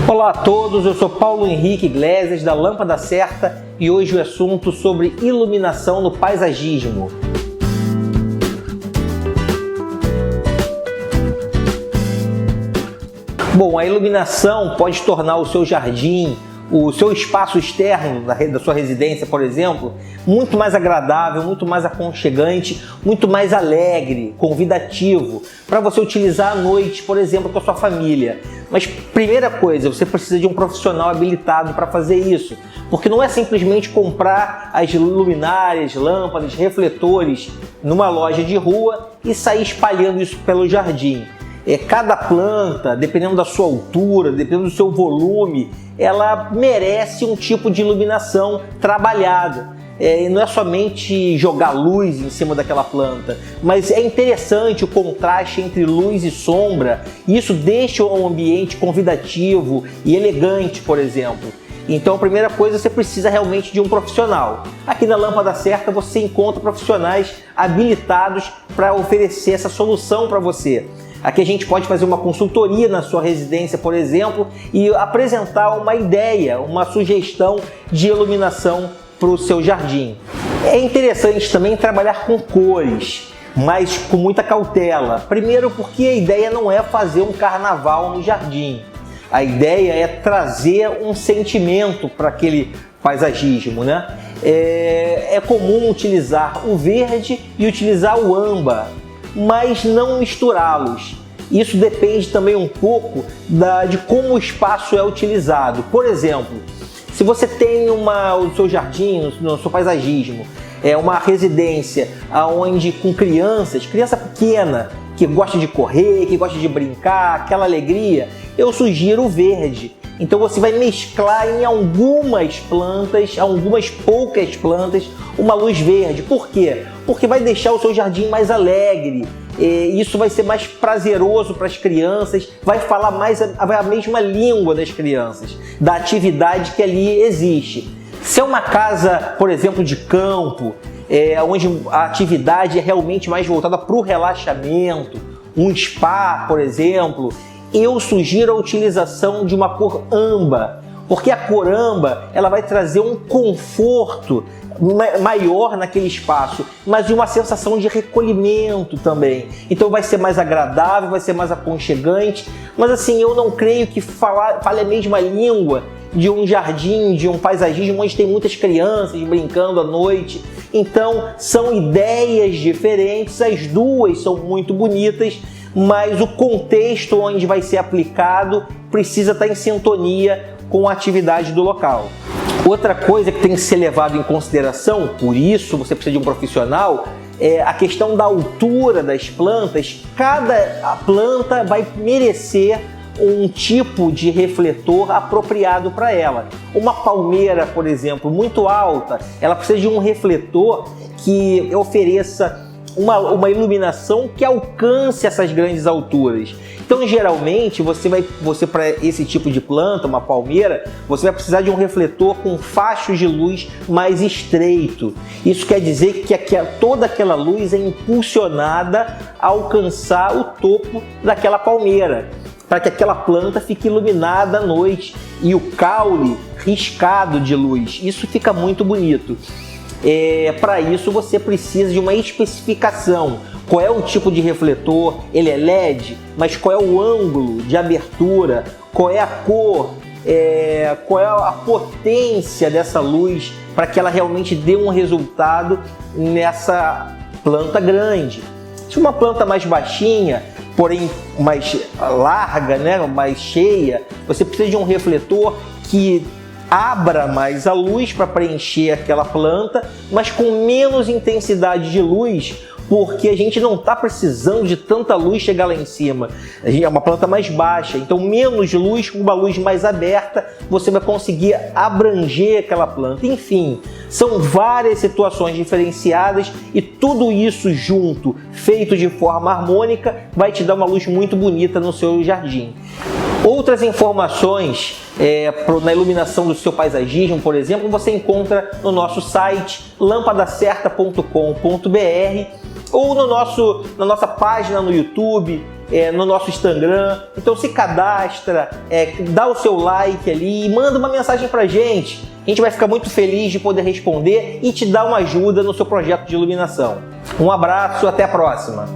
Olá a todos, eu sou Paulo Henrique Iglesias da Lâmpada Certa e hoje o assunto sobre iluminação no paisagismo. Bom, a iluminação pode tornar o seu jardim, o seu espaço externo da sua residência, por exemplo, muito mais agradável, muito mais aconchegante, muito mais alegre, convidativo, para você utilizar à noite, por exemplo, com a sua família. Mas primeira coisa, você precisa de um profissional habilitado para fazer isso, porque não é simplesmente comprar as luminárias, lâmpadas, refletores numa loja de rua e sair espalhando isso pelo jardim. Cada planta, dependendo da sua altura, dependendo do seu volume, ela merece um tipo de iluminação trabalhada. Não é somente jogar luz em cima daquela planta, mas é interessante o contraste entre luz e sombra. Isso deixa um ambiente convidativo e elegante, por exemplo. Então, a primeira coisa, você precisa realmente de um profissional. Aqui na Lâmpada Certa você encontra profissionais habilitados para oferecer essa solução para você. Aqui a gente pode fazer uma consultoria na sua residência, por exemplo, e apresentar uma ideia, uma sugestão de iluminação para o seu jardim. É interessante também trabalhar com cores, mas com muita cautela. Primeiro porque a ideia não é fazer um carnaval no jardim. A ideia é trazer um sentimento para aquele paisagismo, né? É comum utilizar o verde e utilizar o âmbar, mas não misturá-los. Isso depende também um pouco de como o espaço é utilizado. Por exemplo, se você tem o seu jardim, no seu paisagismo, uma residência onde com criança pequena, que gosta de correr, que gosta de brincar, aquela alegria, eu sugiro o verde. Então você vai mesclar em algumas poucas plantas, uma luz verde. Por quê? Porque vai deixar o seu jardim mais alegre. Isso vai ser mais prazeroso para as crianças, vai falar mais a mesma língua das crianças, da atividade que ali existe. Se é uma casa, por exemplo, de campo, onde a atividade é realmente mais voltada para o relaxamento, um spa, por exemplo, eu sugiro a utilização de uma cor âmbar, porque a cor âmbar ela vai trazer um conforto maior naquele espaço, mas de uma sensação de recolhimento também. Então vai ser mais agradável, vai ser mais aconchegante, mas assim, eu não creio que fale a mesma língua de um jardim, de um paisagismo onde tem muitas crianças brincando à noite. Então são ideias diferentes, as duas são muito bonitas, mas o contexto onde vai ser aplicado precisa estar em sintonia com a atividade do local. Outra coisa que tem que ser levado em consideração, por isso você precisa de um profissional, é a questão da altura das plantas. Cada planta vai merecer um tipo de refletor apropriado para ela. Uma palmeira, por exemplo, muito alta, ela precisa de um refletor que ofereça uma iluminação que alcance essas grandes alturas. Então, geralmente, você para esse tipo de planta, uma palmeira, você vai precisar de um refletor com fachos de luz mais estreito. Isso quer dizer que toda aquela luz é impulsionada a alcançar o topo daquela palmeira, para que aquela planta fique iluminada à noite e o caule riscado de luz. Isso fica muito bonito. Para isso você precisa de uma especificação. Qual é o tipo de refletor? Ele é LED, mas qual é o ângulo de abertura? Qual é a cor? Qual é a potência dessa luz para que ela realmente dê um resultado nessa planta grande? Se uma planta mais baixinha, porém mais larga, né, mais cheia, você precisa de um refletor que abra mais a luz para preencher aquela planta, mas com menos intensidade de luz, porque a gente não está precisando de tanta luz chegar lá em cima. É uma planta mais baixa, então menos luz, com uma luz mais aberta, você vai conseguir abranger aquela planta. Enfim, são várias situações diferenciadas e tudo isso junto, feito de forma harmônica, vai te dar uma luz muito bonita no seu jardim. Outras informações na iluminação do seu paisagismo, por exemplo, você encontra no nosso site lampadacerta.com.br ou na nossa página no YouTube, no nosso Instagram. Então se cadastra, dá o seu like ali e manda uma mensagem pra gente. A gente vai ficar muito feliz de poder responder e te dar uma ajuda no seu projeto de iluminação. Um abraço, até a próxima!